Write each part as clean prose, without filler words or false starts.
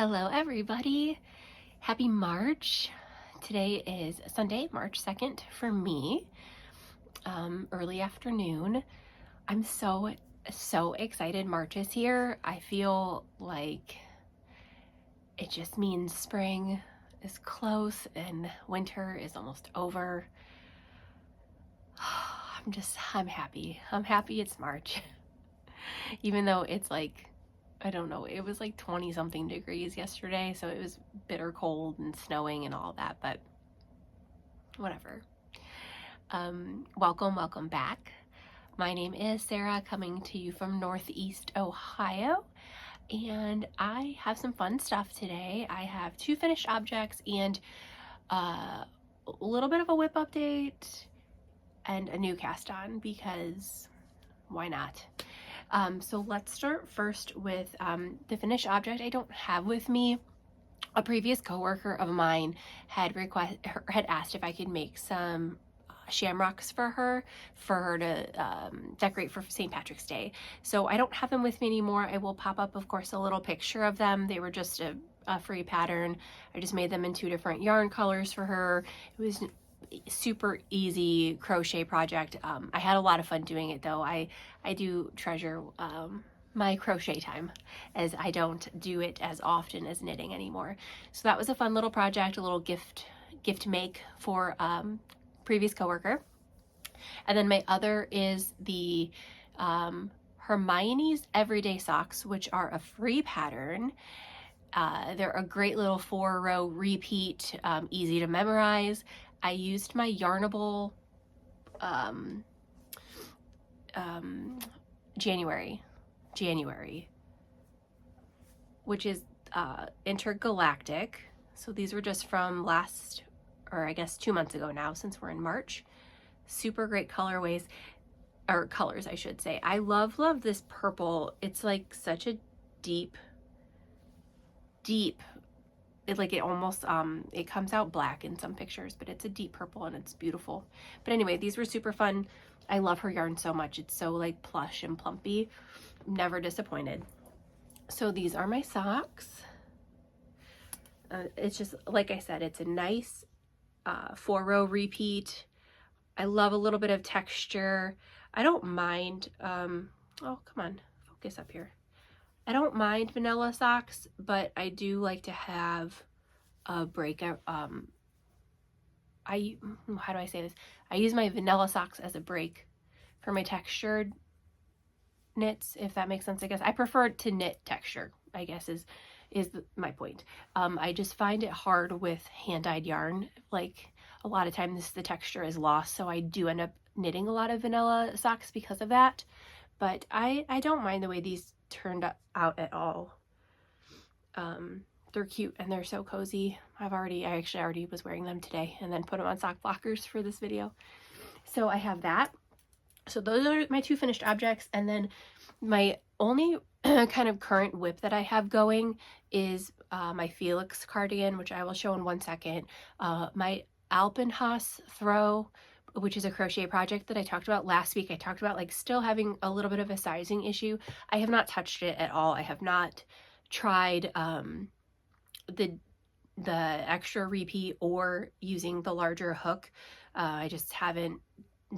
Hello everybody, happy March. Today is Sunday, March 2nd for me, early afternoon. I'm so excited March is here. I feel like it just means spring is close and winter is almost over. I'm happy. I'm happy it's March. Even though it's like, I don't know, it was like 20 something degrees yesterday, so it was bitter cold and snowing and all that, but whatever. Welcome back. My name is Sarah, coming to you from Northeast Ohio, and I have some fun stuff today. I have 2 finished objects and a little bit of a whip update and a new cast on, because why not? So let's start first with the finished object I don't have with me. A previous coworker of mine had asked if I could make some shamrocks for her to decorate for St. Patrick's Day. So I don't have them with me anymore. I will pop up, of course, a little picture of them. They were just a free pattern. I just made them in 2 different yarn colors for her. It was super easy crochet project. I had a lot of fun doing it though. I do treasure my crochet time, as I don't do it as often as knitting anymore. So that was a fun little project, a little gift make for previous coworker. And then my other is the Hermione's Everyday Socks, which are a free pattern. They're a great little 4-row repeat, easy to memorize. I used my Yarnable January, which is intergalactic. So these were just from last, or I guess 2 months ago now, since we're in March. Super great colorways, or colors I should say. I love this purple. It's like such a deep, it almost it comes out black in some pictures, but it's a deep purple and it's beautiful. But anyway, these were super fun. I love her yarn so much. It's so like plush and plumpy. Never disappointed. So these are my socks. It's just, like I said, it's a nice 4-row repeat. I love a little bit of texture. I don't mind, oh, come on, focus up here. I don't mind vanilla socks, but I do like to have a break. How do I say this? I use my vanilla socks as a break for my textured knits, if that makes sense. I guess I prefer to knit texture, I guess is my point. I just find it hard with hand-dyed yarn. Like a lot of times the texture is lost, so I do end up knitting a lot of vanilla socks because of that. But I don't mind the way these turned out at all. They're cute and they're so cozy. I actually already was wearing them today and then put them on sock blockers for this video. So I have that. So those are my 2 finished objects, and then my only kind of current whip that I have going is my Felix cardigan, which I will show in 1 second. My Alpenhaus throw, which is a crochet project that I talked about last week. I talked about like still having a little bit of a sizing issue. I have not touched it at all. I have not tried the extra repeat or using the larger hook. I just haven't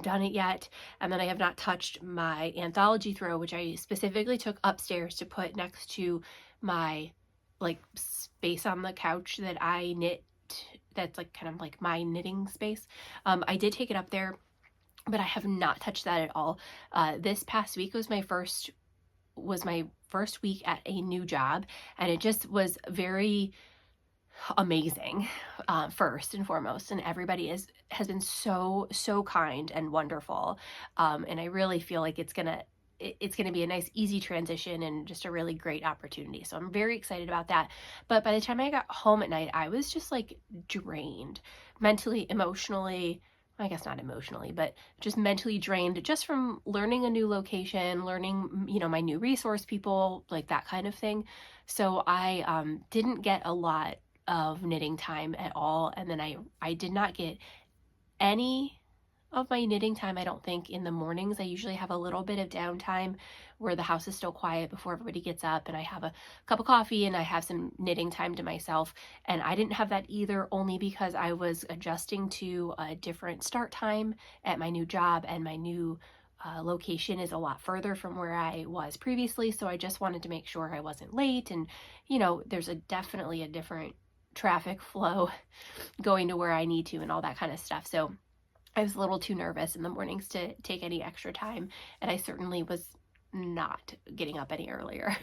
done it yet. And then I have not touched my anthology throw, which I specifically took upstairs to put next to my like space on the couch that I knit. That's like kind of like my knitting space. I did take it up there, but I have not touched that at all. This past week was my first week at a new job, and it just was very amazing, first and foremost, and everybody has been so kind and wonderful, and I really feel like it's gonna be a nice easy transition and just a really great opportunity. So I'm very excited about that. But by the time I got home at night, I was just like drained, mentally, emotionally. I guess not emotionally, but just mentally drained, just from learning a new location, learning, my new resource people, like that kind of thing. So I didn't get a lot of knitting time at all. And then I did not get any of my knitting time, I don't think, in the mornings. I usually have a little bit of downtime where the house is still quiet before everybody gets up, and I have a cup of coffee and I have some knitting time to myself. And I didn't have that either, only because I was adjusting to a different start time at my new job, and my new location is a lot further from where I was previously. So I just wanted to make sure I wasn't late. And, you know, there's definitely a different traffic flow going to where I need to and all that kind of stuff. So I was a little too nervous in the mornings to take any extra time, and I certainly was not getting up any earlier.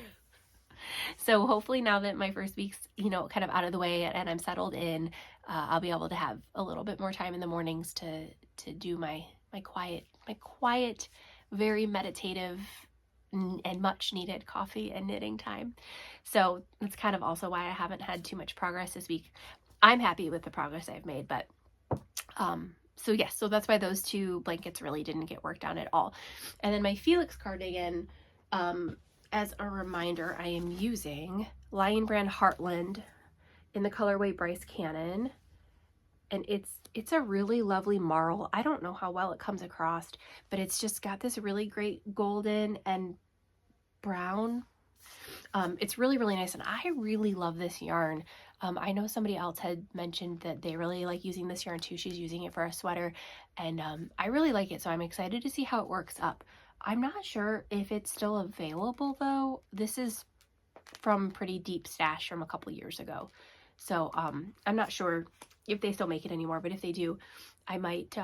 So hopefully now that my first week's, you know, kind of out of the way and I'm settled in, I'll be able to have a little bit more time in the mornings to do my quiet, very meditative and much needed coffee and knitting time. So that's kind of also why I haven't had too much progress this week. I'm happy with the progress I've made, but so yes, so that's why those two blankets really didn't get worked on at all. And then my Felix cardigan, as a reminder, I am using Lion Brand Heartland in the colorway Bryce Cannon, and it's a really lovely marl. I don't know how well it comes across, but it's just got this really great golden and brown. It's really, really nice, and I really love this yarn. I know somebody else had mentioned that they really like using this yarn too. She's using it for a sweater, and I really like it, so I'm excited to see how it works up. I'm not sure if it's still available though. This is from pretty deep stash from a couple years ago, so I'm not sure if they still make it anymore, but if they do, I might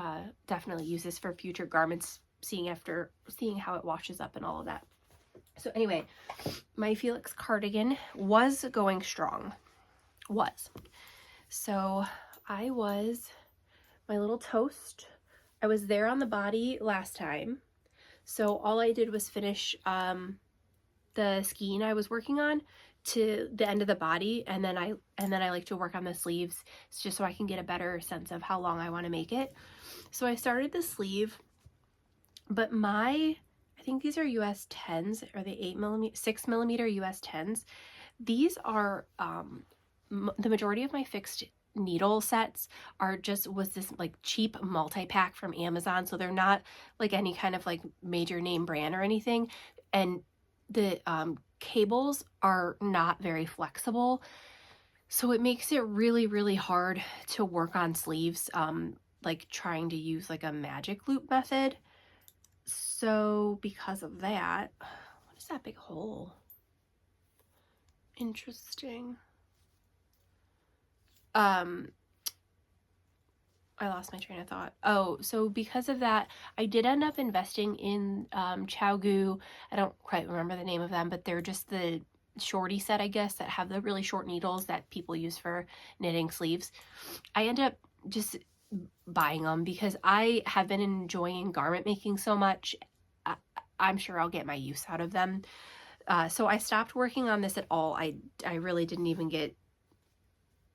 definitely use this for future garments, seeing how it washes up and all of that. So anyway, my Felix cardigan was going strong. So my little toast, I was there on the body last time. So all I did was finish the skein I was working on to the end of the body, and then I like to work on the sleeves just so I can get a better sense of how long I want to make it. So I started the sleeve, but I think these are US 10s, or the 6mm US 10s. These are the majority of my fixed needle sets was this like cheap multi-pack from Amazon, so they're not like any kind of like major name brand or anything, and the cables are not very flexible, so it makes it really, really hard to work on sleeves, like trying to use like a magic loop method. So because of that, what is that big hole? Interesting. I lost my train of thought. Oh, so because of that, I did end up investing in ChowGoo. I don't quite remember the name of them, but they're just the shorty set, I guess, that have the really short needles that people use for knitting sleeves. I end up just buying them because I have been enjoying garment making so much. I'm sure I'll get my use out of them. So I stopped working on this at all. I really didn't even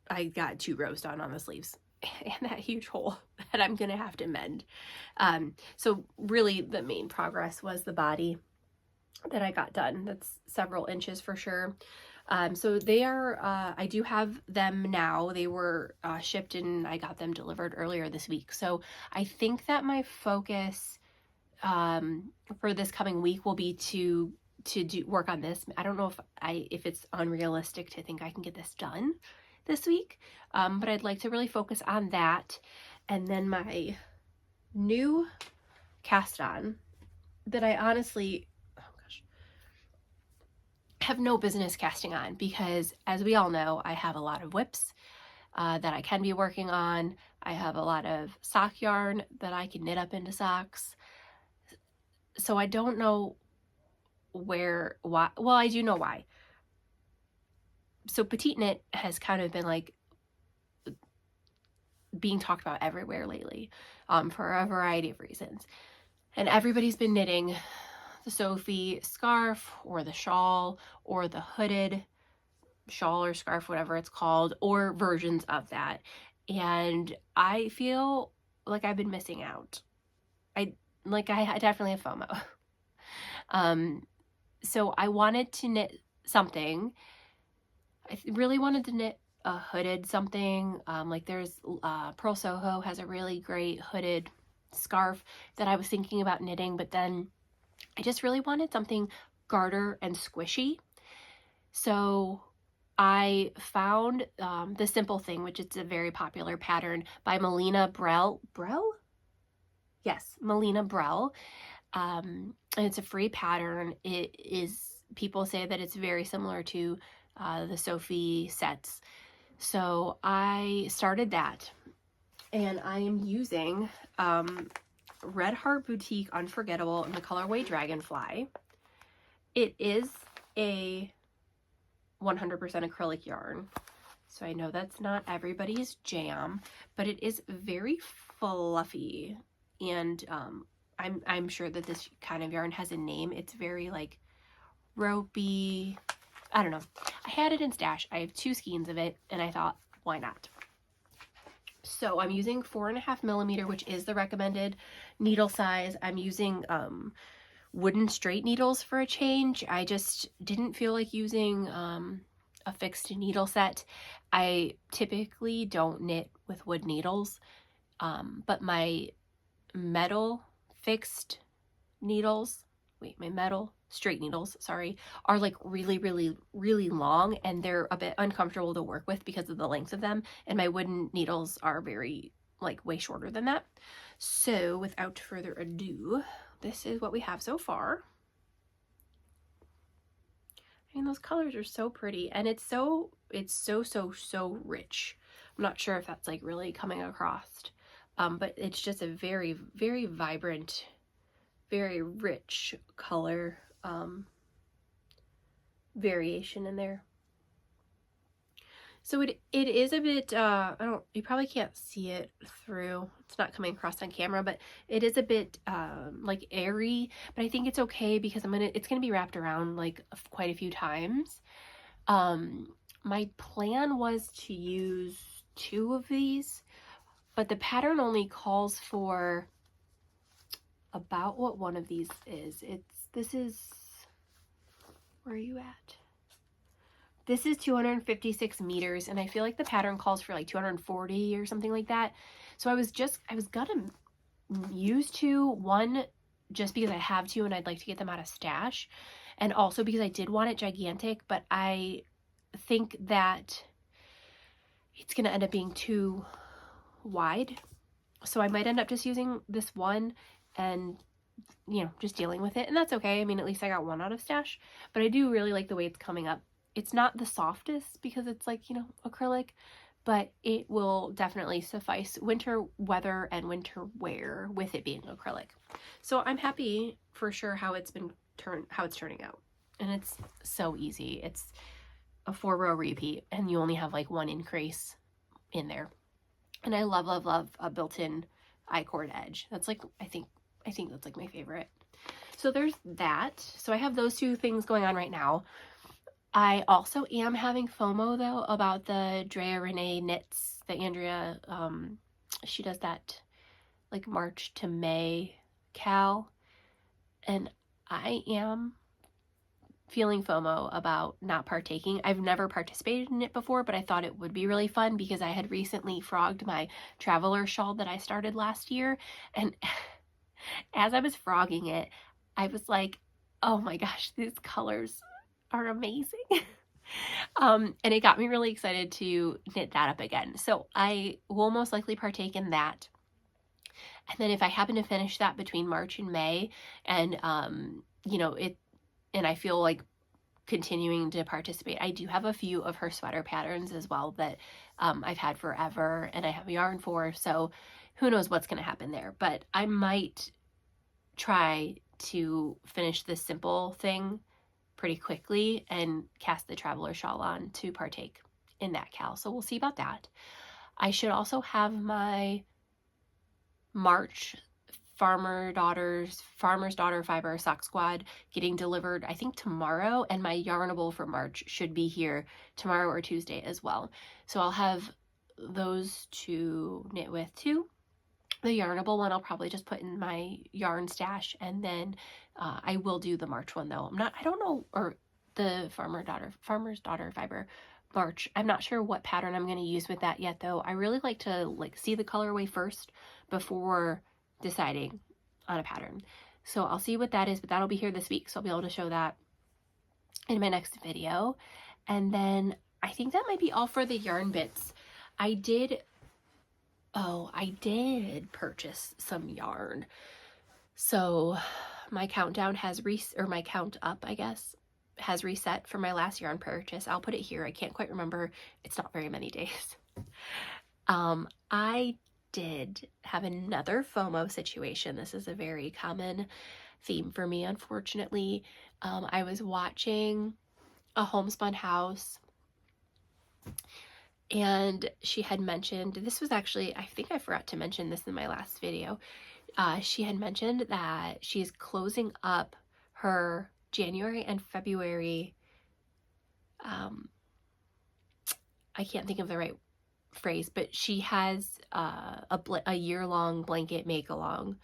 I got 2 rows done on the sleeves and that huge hole that I'm gonna have to mend. So really the main progress was the body that I got done. That's several inches for sure. So they are, I do have them now. They were shipped and I got them delivered earlier this week. So I think that my focus for this coming week will be to work on this. I don't know if it's unrealistic to think I can get this done this week, but I'd like to really focus on that. And then my new cast on that I honestly, have no business casting on, because as we all know, I have a lot of whips that I can be working on. I have a lot of sock yarn that I can knit up into socks. So I don't know why. Well, I do know why. So petite knit has kind of been like being talked about everywhere lately, for a variety of reasons. And everybody's been knitting the Sophie scarf or the shawl or the hooded shawl or scarf, whatever it's called, or versions of that. And I feel like I've been missing out. I definitely have FOMO. So I wanted to knit something. I really wanted to knit a hooded something. Like there's Pearl Soho has a really great hooded scarf that I was thinking about knitting, but then I just really wanted something garter and squishy. So I found The Simple Thing, which is a very popular pattern by Melina Brell. Brell? Yes, Melina Brell. And it's a free pattern. It is, people say that it's very similar to the Sophie sets. So I started that, and I am using Red Heart Boutique Unforgettable in the colorway Dragonfly. It is a 100% acrylic yarn, so I know that's not everybody's jam, but it is very fluffy, and I'm sure that this kind of yarn has a name. It's very like ropey. I don't know. I had it in stash. I have 2 skeins of it, and I thought, why not? So I'm using 4.5 millimeter, which is the recommended needle size. I'm using wooden straight needles for a change. I just didn't feel like using a fixed needle set. I typically don't knit with wood needles, but my metal fixed needles, my metal straight needles, sorry, are like really, really, really long, and they're a bit uncomfortable to work with because of the length of them, and my wooden needles are very, like, way shorter than that. So without further ado, this is what we have so far. I mean, those colors are so pretty, and it's so rich. I'm not sure if that's like really coming across, but it's just a very, very vibrant, very rich color variation in there. So it is a bit you probably can't see it through, it's not coming across on camera, but it is a bit like airy, but I think it's okay because it's gonna be wrapped around like quite a few times. My plan was to use 2 of these, but the pattern only calls for about what one of these is. This is, where are you at? This is 256 meters, and I feel like the pattern calls for like 240 or something like that. So I was gonna use 2, one just because I have 2 and I'd like to get them out of stash, and also because I did want it gigantic, but I think that it's gonna end up being too wide. So I might end up just using this one and, you know, just dealing with it, and that's okay. I mean, at least I got one out of stash, but I do really like the way it's coming up. It's not the softest because it's like, you know, acrylic, but it will definitely suffice winter weather and winter wear with it being acrylic. So I'm happy for sure how it's turning out. And it's so easy. It's a 4-row repeat, and you only have like 1 increase in there. And I love, love, love a built-in I-cord edge. That's like, I think that's like my favorite. So there's that. So I have those 2 things going on right now. I also am having FOMO though about the Drea Renee knits, the Andrea, she does that like March to May cal, and I am feeling FOMO about not partaking. I've never participated in it before, but I thought it would be really fun because I had recently frogged my traveler shawl that I started last year, and as I was frogging it, I was like, oh my gosh, these colors are amazing. And it got me really excited to knit that up again. So I will most likely partake in that. And then if I happen to finish that between March and May, and you know, and I feel like continuing to participate, I do have a few of her sweater patterns as well that I've had forever and I have yarn for, so who knows what's going to happen there. But I might try to finish this simple thing pretty quickly and cast the traveler shawl on to partake in that cal. So we'll see about that. I should also have my March Farmer's Daughter Fiber Sock Squad getting delivered, I think tomorrow, and my Yarnable for March should be here tomorrow or Tuesday as well. So I'll have those to knit with too. The Yarnable one I'll probably just put in my yarn stash, and then I will do the March one though. I don't know, or the Farmer's Daughter Fiber March. I'm not sure what pattern I'm going to use with that yet though. I really like to see the colorway first before deciding on a pattern. So I'll see what that is, but that'll be here this week. So I'll be able to show that in my next video. And then I think that might be all for the yarn bits. I did purchase some yarn. So my countdown has my count up, I guess, has reset for my last yarn purchase. I'll put it here. I can't quite remember. It's not very many days. I did have another FOMO situation. This is a very common theme for me, unfortunately. I was watching a homespun house, and she had mentioned, this was actually, I think I forgot to mention this in my last video. She had mentioned that she's closing up her January and February, I can't think of the right phrase, but she has a year-long blanket make-along,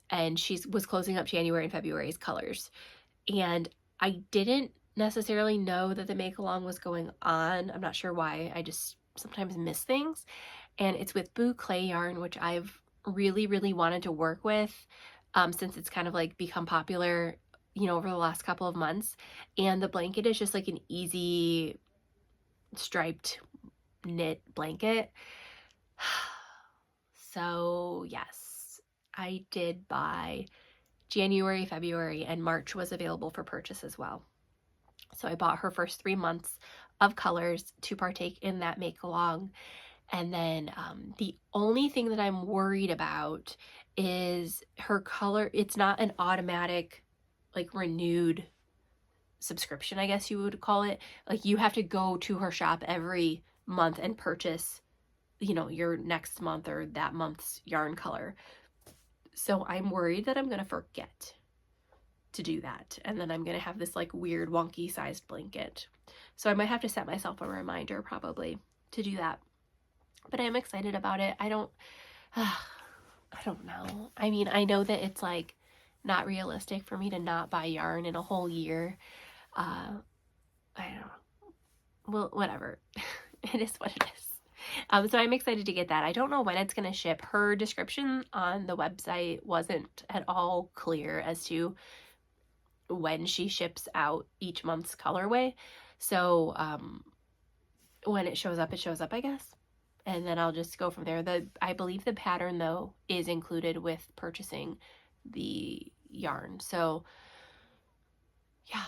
and she was closing up January and February's colors. And I didn't necessarily know that the make-along was going on. I'm not sure why. I just sometimes miss things. And it's with Boo Clay yarn, which I've really, really wanted to work with since it's kind of like become popular, you know, over the last couple of months. And the blanket is just like an easy striped knit blanket. So yes, I did buy January, February, and March was available for purchase as well. So I bought her first 3 months of colors to partake in that make along. And then the only thing that I'm worried about is her color. It's not an automatic, like, renewed subscription, I guess you would call it. Like, you have to go to her shop every month and purchase, you know, your next month or that month's yarn color. So I'm worried that I'm going to forget to do that. And then I'm going to have this like weird wonky sized blanket. So I might have to set myself a reminder probably to do that. But I'm excited about it. I don't know. I mean, I know that it's like not realistic for me to not buy yarn in a whole year. I don't know. Well, whatever. It is what it is. So I'm excited to get that. I don't know when it's going to ship. Her description on the website wasn't at all clear as to when she ships out each month's colorway. So when it shows up, I guess. And then I'll just go from there. I believe the pattern, though, is included with purchasing the yarn. So, yeah,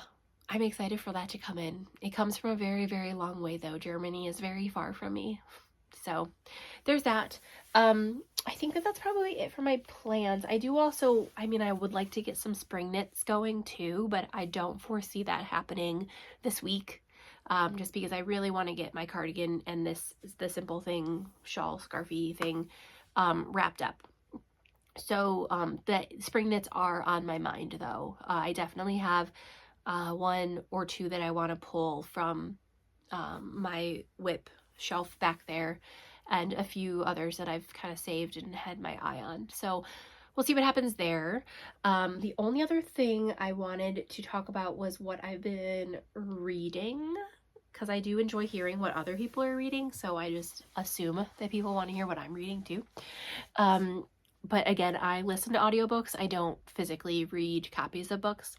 I'm excited for that to come in. It comes from a very, very long way, though. Germany is very far from me. So, there's that. I think that's probably it for my plans. I do also, I mean, I would like to get some spring knits going, too, but I don't foresee that happening this week. Just because I really want to get my cardigan and the simple thing, shawl, scarfy thing, wrapped up. So, the spring knits are on my mind, though. I definitely have, 1 or 2 that I want to pull from, my whip shelf back there, and a few others that I've kind of saved and had my eye on. So, we'll see what happens there. The only other thing I wanted to talk about was what I've been reading, because I do enjoy hearing what other people are reading, so I just assume that people want to hear what I'm reading too. But again, I listen to audiobooks. I don't physically read copies of books.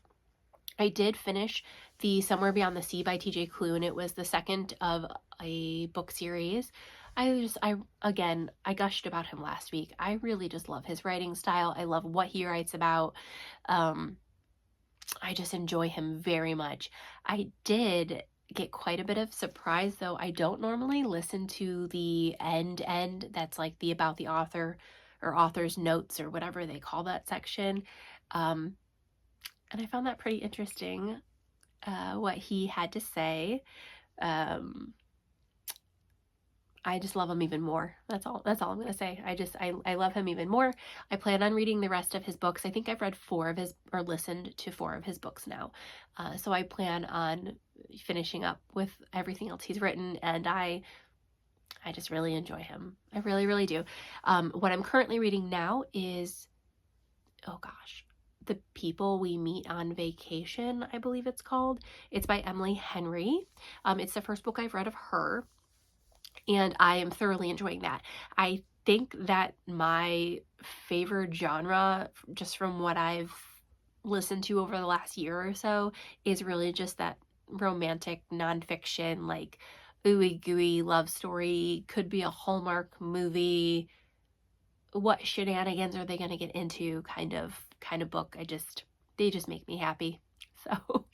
I did finish the Somewhere Beyond the Sea by T.J. Klune. It was the second of a book series. I gushed about him last week. I really just love his writing style. I love what he writes about. I just enjoy him very much. I did get quite a bit of surprise, though. I don't normally listen to the end that's like the about the author or author's notes or whatever they call that section. And I found that pretty interesting, what he had to say. I just love him even more. That's all I'm going to say. I love him even more. I plan on reading the rest of his books. I think I've read 4 of his, or listened to 4 of his books now. So I plan on finishing up with everything else he's written, and I just really enjoy him. I really, really do. What I'm currently reading now is, The People We Meet on Vacation, I believe it's called. It's by Emily Henry. It's the first book I've read of her, and I am thoroughly enjoying that. I think that my favorite genre, just from what I've listened to over the last year or so, is really just that romantic nonfiction, like ooey gooey love story. Could be a Hallmark movie. What shenanigans are they going to get into kind of book. They just make me happy. So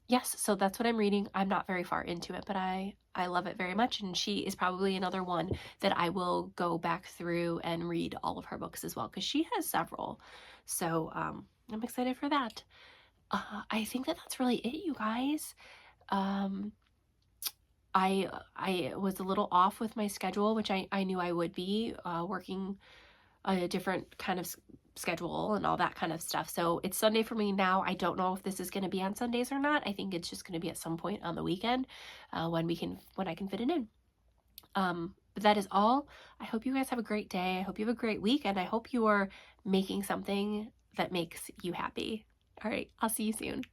yes, so that's what I'm reading. I'm not very far into it, but I love it very much, and she is probably another one that I will go back through and read all of her books as well, because she has several. So I'm excited for that. I think that that's really it, you guys. I was a little off with my schedule, which I knew I would be, working a different kind of schedule and all that kind of stuff. So it's Sunday for me now. I don't know if this is going to be on Sundays or not. I think it's just going to be at some point on the weekend, when I can fit it in. But that is all. I hope you guys have a great day. I hope you have a great week, and I hope you are making something that makes you happy. All right, I'll see you soon.